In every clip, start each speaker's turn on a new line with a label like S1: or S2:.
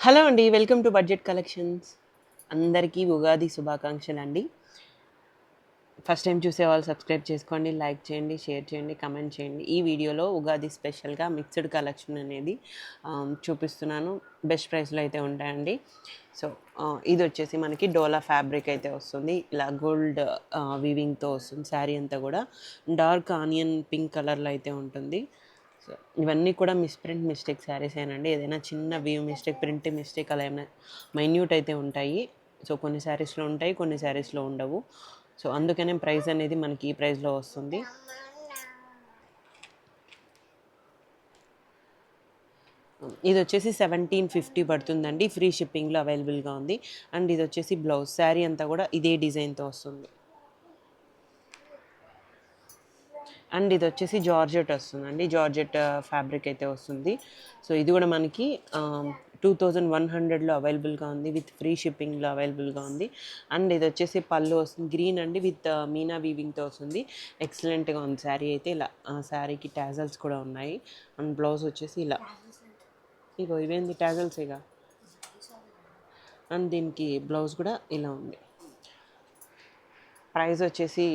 S1: Hello అండి. Welcome to budget collections. అందరికీ Ugadi శుభాకాంక్షలండి. First time చూసేవాళ్ళు సబ్స్క్రైబ్ చేసుకోండి, లైక్ చేయండి, షేర్ చేయండి, కమెంట్ చేయండి. ఈ వీడియోలో ఉగాది స్పెషల్‌గా మిక్స్డ్ కలెక్షన్ అనేది చూపిస్తున్నాను. బెస్ట్ ప్రైస్‌లో అయితే ఉంటాయండి. సో, ఇదొచ్చేసి మనకి డోలా ఫ్యాబ్రిక్ అయితే వస్తుంది. ఇలా గోల్డ్ వీవింగ్‌తో వస్తుంది శారీ అంతా కూడా. డార్క్ ఆనియన్ పింక్ కలర్‌లో అయితే ఉంటుంది. సో, ఇవన్నీ కూడా మిస్టేక్ శారీసేనండి. ఏదైనా చిన్న వీవ్ మిస్టేక్, ప్రింట్ మిస్టేక్ అలా ఏమైనా మైన్యూట్ అయితే ఉంటాయి. సో, కొన్ని శారీస్‌లో ఉంటాయి, కొన్ని శారీస్‌లో ఉండవు. సో, అందుకనే ప్రైస్ అనేది మనకి ఈ ప్రైస్‌లో వస్తుంది. ఇది వచ్చేసి 1750 పడుతుందండి. ఫ్రీ షిప్పింగ్‌లో అవైలబుల్‌గా ఉంది. అండ్ ఇది వచ్చేసి బ్లౌజ్. శారీ అంతా కూడా ఇదే డిజైన్‌తో వస్తుంది. అండ్ ఇది వచ్చేసి జార్జెట్ వస్తుందండి. జార్జెట్ ఫ్యాబ్రిక్ అయితే వస్తుంది. సో, ఇది కూడా మనకి 2100లో అవైలబుల్‌గా ఉంది. విత్ ఫ్రీ షిప్పింగ్‌లో అవైలబుల్‌గా ఉంది. అండ్ ఇది వచ్చేసి పళ్ళు వస్తుంది. గ్రీన్ అండి విత్ మీనా వీవింగ్‌తో వస్తుంది. ఎక్సలెంట్‌గా ఉంది శారీ అయితే. ఇలా శారీకి టాజల్స్ కూడా ఉన్నాయి. అండ్ బ్లౌజ్ వచ్చేసి ఇలా. ఇగో ఇవేంది టాజల్సేగా. అండ్ దీనికి బ్లౌజ్ కూడా ఇలా ఉంది. ప్రైస్ వచ్చేసి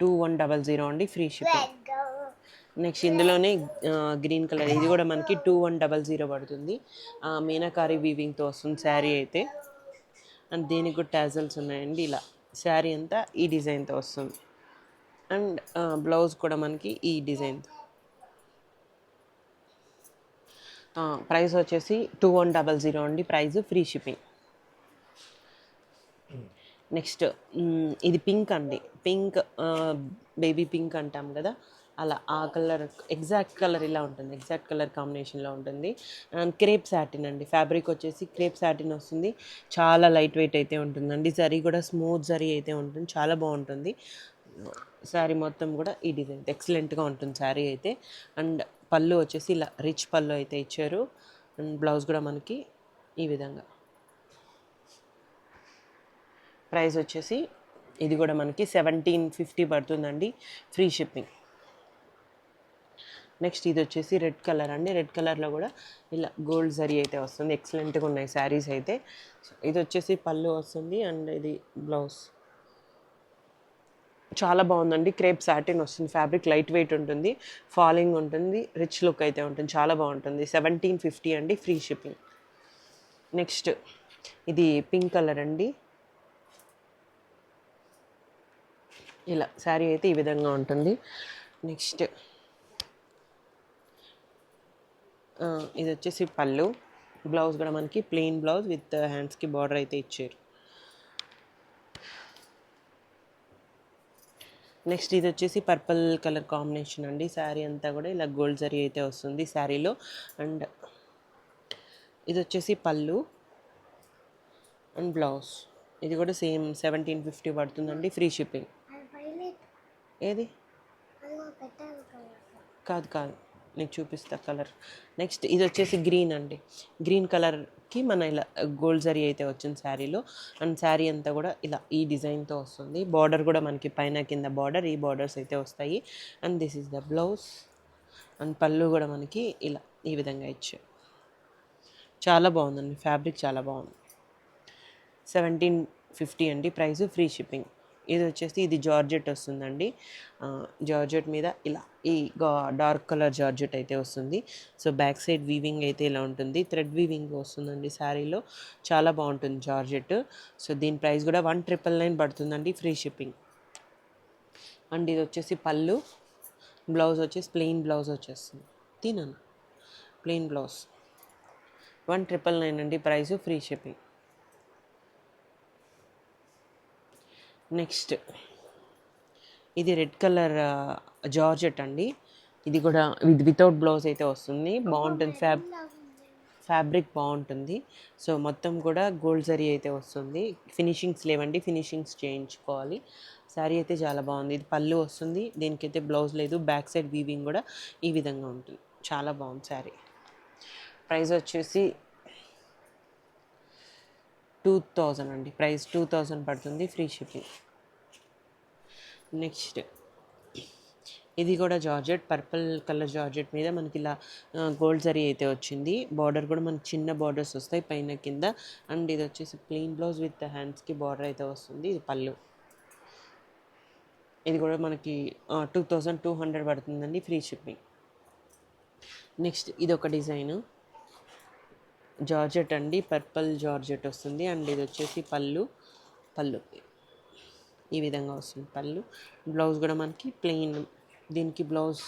S1: 2100 అండి. Free shipping. నెక్స్ట్ ఇందులోనే గ్రీన్ కలర్ ఇది కూడా మనకి 2100 పడుతుంది. మీనాకారి వీవింగ్తో వస్తుంది శారీ అయితే. అండ్ దీనికి కూడా టాజల్స్ ఉన్నాయండి. ఇలా శారీ అంతా ఈ డిజైన్తో వస్తుంది. అండ్ బ్లౌజ్ కూడా మనకి ఈ డిజైన్తో. ప్రైస్ వచ్చేసి 2100 అండి. Price free shipping. నెక్స్ట్ ఇది పింక్ అండి. పింక్ బేబీ పింక్ అంటాం కదా, అలా ఆ కలర్ ఎగ్జాక్ట్ కలర్ ఇలా ఉంటుంది. ఎగ్జాక్ట్ కలర్ కాంబినేషన్లో ఉంటుంది. అండ్ క్రేప్ సాటిన్ అండి. ఫ్యాబ్రిక్ వచ్చేసి క్రేప్ సాటిన్ వస్తుంది. చాలా లైట్ వెయిట్ అయితే ఉంటుందండి. జరీ కూడా స్మూత్ జరీ అయితే ఉంటుంది. చాలా బాగుంటుంది. శారీ మొత్తం కూడా ఈ డిజైన్ ఎక్సలెంట్గా ఉంటుంది శారీ అయితే. అండ్ పళ్ళు వచ్చేసి ఇలా రిచ్ పళ్ళు అయితే ఇచ్చారు. అండ్ బ్లౌజ్ కూడా మనకి ఈ విధంగా. ప్రైస్ వచ్చేసి ఇది కూడా మనకి 1750 పడుతుందండి. Free shipping. నెక్స్ట్ ఇది వచ్చేసి రెడ్ కలర్ అండి. రెడ్ కలర్లో కూడా ఇలా గోల్డ్ జరీ అయితే వస్తుంది. ఎక్సలెంట్గా ఉన్నాయి శారీస్ అయితే. ఇది వచ్చేసి పళ్ళు వస్తుంది. అండ్ ఇది బ్లౌజ్. చాలా బాగుందండి. క్రేప్ సాటిన్ వస్తుంది. ఫ్యాబ్రిక్ లైట్ వెయిట్ ఉంటుంది. ఫాలింగ్ ఉంటుంది. రిచ్ లుక్ అయితే ఉంటుంది. చాలా బాగుంటుంది. 1750 అండి. Free shipping. నెక్స్ట్ ఇది పింక్ కలర్ అండి. ఇలా శారీ అయితే ఈ విధంగా ఉంటుంది. నెక్స్ట్ ఇది వచ్చేసి పళ్ళు. బ్లౌజ్ కూడా మనకి ప్లెయిన్ బ్లౌజ్ విత్ హ్యాండ్స్కి బార్డర్ అయితే ఇచ్చారు. నెక్స్ట్ ఇది వచ్చేసి పర్పుల్ కలర్ కాంబినేషన్ అండి. శారీ అంతా కూడా ఇలా గోల్డ్ జరీ అయితే వస్తుంది శారీలో. అండ్ ఇది వచ్చేసి పళ్ళు అండ్ బ్లౌజ్. ఇది కూడా సేమ్ 1750 పడుతుందండి. Free shipping. ఏది కాదు కాదు, నీకు చూపిస్తా కలర్. నెక్స్ట్ ఇది వచ్చేసి గ్రీన్ అండి. గ్రీన్ కలర్కి మన ఇలా గోల్డ్ జరీ అయితే వచ్చింది శారీలో. అండ్ శారీ అంతా కూడా ఇలా ఈ డిజైన్తో వస్తుంది. బార్డర్ కూడా మనకి పైన కింద బార్డర్, ఈ బార్డర్స్ అయితే వస్తాయి. And this is the blouse. And పళ్ళు కూడా మనకి ఇలా ఈ విధంగా ఇచ్చారు. చాలా బాగుందండి. ఫ్యాబ్రిక్ చాలా బాగుంది. 1750 అండి ప్రైస్. Free shipping. ఇది వచ్చేసి ఇది జార్జెట్ వస్తుందండి. జార్జెట్ మీద ఇలా ఈ డార్క్ కలర్ జార్జెట్ అయితే వస్తుంది. సో బ్యాక్ సైడ్ వీవింగ్ అయితే ఇలా ఉంటుంది. థ్రెడ్ వీవింగ్ వస్తుందండి శారీలో. చాలా బాగుంటుంది జార్జెట్. సో దీని ప్రైస్ కూడా 1999 పడుతుందండి. Free shipping. అండ్ ఇది వచ్చేసి పళ్ళు. బ్లౌజ్ వచ్చేసి ప్లెయిన్ బ్లౌజ్ వచ్చేస్తుంది. తినను ప్లెయిన్ బ్లౌజ్. 1999 అండి ప్రైస్. Free shipping. నెక్స్ట్ ఇది రెడ్ కలర్ జార్జెట్ అండి. ఇది కూడా వితౌట్ బ్లౌజ్ అయితే వస్తుంది. బాగుంటుంది. ఫ్యాబ్రిక్ బాగుంటుంది. సో మొత్తం కూడా గోల్డ్ జరీ అయితే వస్తుంది. ఫినిషింగ్స్ లేవండి, ఫినిషింగ్స్ చేయించుకోవాలి. శారీ అయితే చాలా బాగుంది. ఇది పళ్ళు వస్తుంది. దీనికైతే బ్లౌజ్ లేదు. బ్యాక్ సైడ్ వీవింగ్ కూడా ఈ విధంగా ఉంటుంది. చాలా బాగుంది శారీ. ప్రైస్ వచ్చేసి 2000 అండి. ప్రైస్ 2000 పడుతుంది. Free shipping. నెక్స్ట్ ఇది కూడా జార్జెట్, పర్పుల్ కలర్ జార్జెట్ మీద మనకి ఇలా గోల్డ్ జరీ అయితే వచ్చింది. బార్డర్ కూడా మనకి చిన్న బార్డర్స్ వస్తాయి పైన కింద. అండ్ ఇది వచ్చేసి ప్లెయిన్ బ్లౌజ్ విత్ హ్యాండ్స్కి బార్డర్ అయితే వస్తుంది. ఇది పళ్ళు. ఇది కూడా మనకి 2200 పడుతుందండి, ఫ్రీ షిప్పింగ్. నెక్స్ట్ ఇది ఒక డిజైన్ జార్జెట్ అండి, పర్పుల్ జార్జెట్ వస్తుంది. అండ్ ఇది వచ్చేసి పళ్ళు. ఈ విధంగా వస్తుంది పళ్ళు. బ్లౌజ్ కూడా మనకి ప్లెయిన్, దీనికి బ్లౌజ్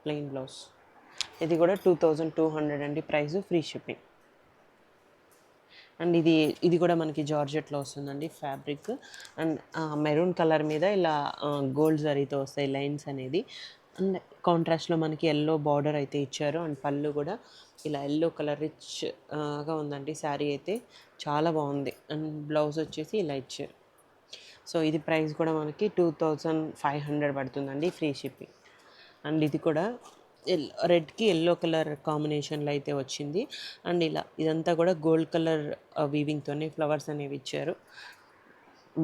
S1: ప్లెయిన్ బ్లౌజ్. ఇది కూడా 2200 అండి, ప్రైస్, ఫ్రీ షిప్పింగ్. అండ్ ఇది కూడా మనకి జార్జెట్లో వస్తుందండి ఫ్యాబ్రిక్. అండ్ మెరూన్ కలర్ మీద ఇలా గోల్డ్ జరీతో వస్తాయి లైన్స్ అనేది. అండ్ కాంట్రాస్ట్లో మనకి ఎల్లో బార్డర్ అయితే ఇచ్చారు. అండ్ పళ్ళు కూడా ఇలా ఎల్లో కలర్ రిచ్గా ఉందండి. శారీ అయితే చాలా బాగుంది. అండ్ బ్లౌజ్ వచ్చేసి ఇలా ఇచ్చారు. సో ఇది ప్రైస్ కూడా మనకి 2500 పడుతుందండి, ఫ్రీ షిప్పింగ్. అండ్ ఇది కూడా రెడ్కి ఎల్లో కలర్ కాంబినేషన్లో అయితే వచ్చింది. అండ్ ఇలా ఇదంతా కూడా గోల్డ్ కలర్ వీవింగ్తోనే ఫ్లవర్స్ అనేవి ఇచ్చారు.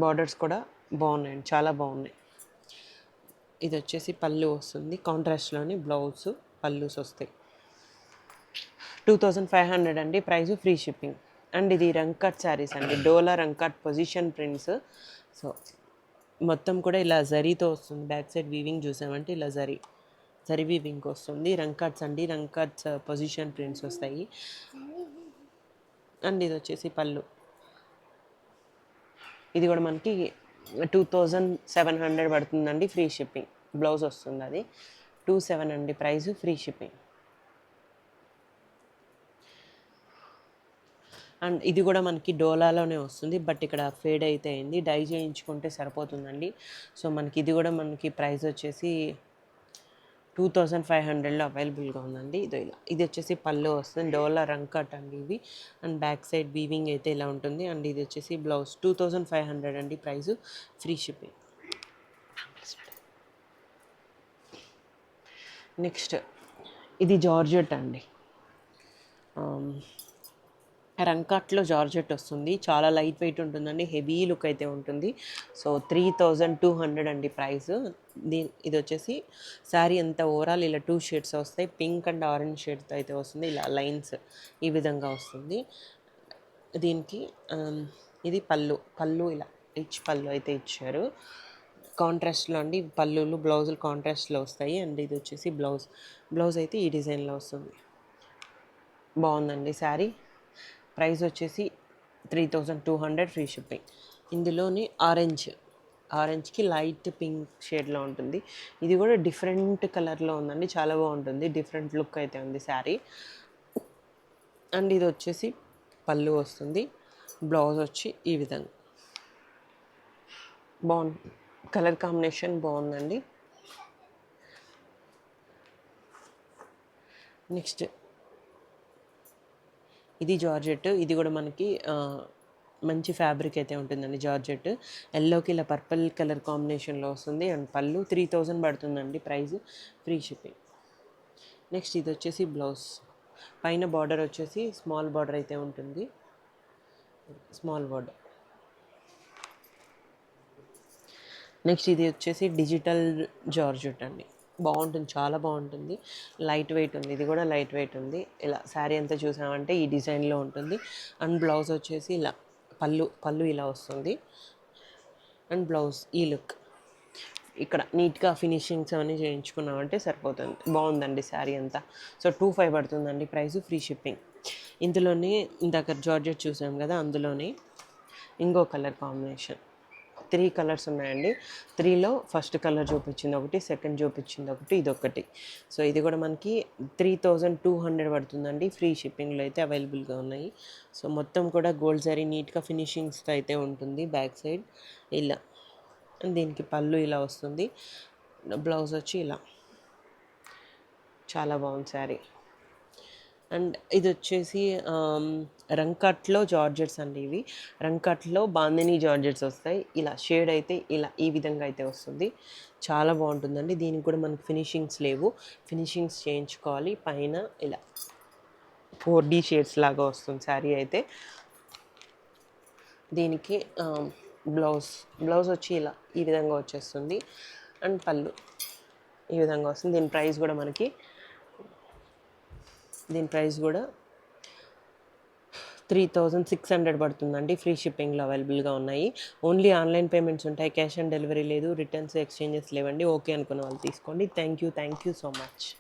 S1: బార్డర్స్ కూడా బాగున్నాయండి, చాలా బాగున్నాయి. ఇది వచ్చేసి పళ్ళు వస్తుంది, కాంట్రాస్ట్లోని బ్లౌజ్ పళ్ళుస్ వస్తాయి. 2500 అండి, ప్రైస్, ఫ్రీ షిప్పింగ్. అండ్ ఇది రంకట్ శారీస్ అండి, డోలా రంకట్ పొజిషన్ ప్రింట్స్. సో మొత్తం కూడా ఇలా జరీతో వస్తుంది. బ్యాక్ సైడ్ వీవింగ్ చూసామంటే ఇలా జరీ వీవింగ్ వస్తుంది. రంకట్స్ అండి, రంకట్స్ పొజిషన్ ప్రింట్స్ వస్తాయి. అండ్ ఇది వచ్చేసి పళ్ళు. ఇది కూడా మనకి 2700 పడుతుందండి, ఫ్రీ షిప్పింగ్. బ్లౌజ్ వస్తుంది, అది 27 అండి, ప్రైస్, ఫ్రీ షిప్పింగ్. అండ్ ఇది కూడా మనకి డోలాలోనే వస్తుంది, బట్ ఇక్కడ ఫేడ్ అయితే అయింది. డై చేయించుకుంటే సరిపోతుందండి. సో మనకి ఇది కూడా మనకి ప్రైస్ వచ్చేసి 2500లో అవైలబుల్గా ఉందండి. ఇది వచ్చేసి పళ్ళు వస్తుంది, డోలా రంకట్ అండి ఇవి. అండ్ బ్యాక్ సైడ్ వీవింగ్ అయితే ఇలా ఉంటుంది. అండ్ ఇది వచ్చేసి బ్లౌజ్ 2500 అండి, ప్రైస్, ఫ్రీ షిప్పింగ్. నెక్స్ట్ ఇది జార్జెట్ అండి, రంకట్లో జార్జెట్ వస్తుంది. చాలా లైట్ వెయిట్ ఉంటుందండి, హెవీ లుక్ అయితే ఉంటుంది. సో 3200 అండి, ప్రైస్. ఇది వచ్చేసి శారీ అంతా ఓవరాల్ ఇలా 2 షేడ్స్ వస్తాయి, పింక్ అండ్ ఆరెంజ్ షేడ్తో అయితే వస్తుంది. ఇలా లైన్స్ ఈ విధంగా వస్తుంది. దీనికి ఇది పళ్ళు ఇలా రిచ్ పళ్ళు అయితే ఇచ్చారు. కాంట్రాస్ట్లో అండి పళ్ళులు, బ్లౌజులు కాంట్రాస్ట్లో వస్తాయి. అండ్ ఇది వచ్చేసి బ్లౌజ్ అయితే ఈ డిజైన్లో వస్తుంది. బాగుందండి శారీ. ప్రైస్ వచ్చేసి 3200, ఫ్రీ షిప్పింగ్. ఇందులోని ఆరెంజ్కి లైట్ పింక్ షేడ్లో ఉంటుంది. ఇది కూడా డిఫరెంట్ కలర్లో ఉందండి, చాలా బాగుంటుంది. డిఫరెంట్ లుక్ అయితే ఉంది శారీ. అండ్ ఇది వచ్చేసి పళ్ళు వస్తుంది. బ్లౌజ్ వచ్చి ఈ విధంగా బాగుంది, కలర్ కాంబినేషన్ బాగుందండి. నెక్స్ట్ ఇది జార్జెట్. ఇది కూడా మనకి మంచి ఫ్యాబ్రిక్ అయితే ఉంటుందండి జార్జెట్. ఎల్లోకి ఇలా పర్పుల్ కలర్ కాంబినేషన్లో వస్తుంది. అండ్ పళ్ళు 3000 పడుతుందండి, ప్రైస్, ఫ్రీ షిప్పింగ్. నెక్స్ట్ ఇది వచ్చేసి బ్లౌజ్. పైన బార్డర్ వచ్చేసి స్మాల్ బార్డర్ అయితే ఉంటుంది, స్మాల్ బార్డర్. నెక్స్ట్ ఇది వచ్చేసి డిజిటల్ జార్జెట్ అండి, బాగుంటుంది, చాలా బాగుంటుంది. లైట్ వెయిట్ ఉంది, ఇది కూడా లైట్ వెయిట్ ఉంది. ఇలా శారీ అంతా చూసామంటే ఈ డిజైన్లో ఉంటుంది. అండ్ బ్లౌజ్ వచ్చేసి ఇలా పళ్ళు ఇలా వస్తుంది. అండ్ బ్లౌజ్ ఈ లుక్. ఇక్కడ నీట్గా ఫినిషింగ్స్ అవన్నీ చేయించుకున్నామంటే సరిపోతుంది. బాగుందండి శారీ అంతా. సో 2500 పడుతుందండి, ప్రైస్, ఫ్రీ షిప్పింగ్. ఇందులోనే ఇందాక జార్జెట్ చూసాం కదా, అందులోనే ఇంకో కలర్ కాంబినేషన్ 3 కలర్స్ ఉన్నాయండి. 3లో ఫస్ట్ కలర్ చూపించింది ఒకటి, సెకండ్ చూపించింది ఒకటి, ఇదొకటి. సో ఇది కూడా మనకి 3200 పడుతుందండి, ఫ్రీ షిప్పింగ్లో అయితే అవైలబుల్గా ఉన్నాయి. సో మొత్తం కూడా గోల్డ్ జరీ నీట్గా ఫినిషింగ్స్తో అయితే ఉంటుంది. బ్యాక్ సైడ్ ఇలా, దీనికి పళ్ళు ఇలా వస్తుంది. బ్లౌజ్ వచ్చి ఇలా, చాలా బాగుంది శారీ. అండ్ ఇది వచ్చేసి రంకట్లో జార్జెట్స్ అండి. ఇవి రంకట్లో బాందిని జార్జెట్స్ వస్తాయి. ఇలా షేడ్ అయితే ఇలా ఈ విధంగా అయితే వస్తుంది, చాలా బాగుంటుందండి. దీనికి కూడా మనకి ఫినిషింగ్స్ లేవు, ఫినిషింగ్స్ చేయించుకోవాలి. పైన ఇలా 4D షేడ్స్ లాగా వస్తుంది శారీ అయితే. దీనికి బ్లౌజ్ వచ్చి ఇలా ఈ విధంగా వచ్చేస్తుంది. అండ్ పళ్ళు ఈ విధంగా వస్తుంది. దీని ప్రైస్ కూడా 3600 పడుతుందండి. ఫ్రీ షిప్పింగ్లో అవైలబుల్గా ఉన్నాయి. ఓన్లీ ఆన్లైన్ పేమెంట్స్ ఉంటాయి, క్యాష్ ఆన్ డెలివరీ లేదు, రిటర్న్స్ ఎక్స్చేంజెస్ లేవండి. ఓకే అనుకున్న వాళ్ళు తీసుకోండి. Thank you so much.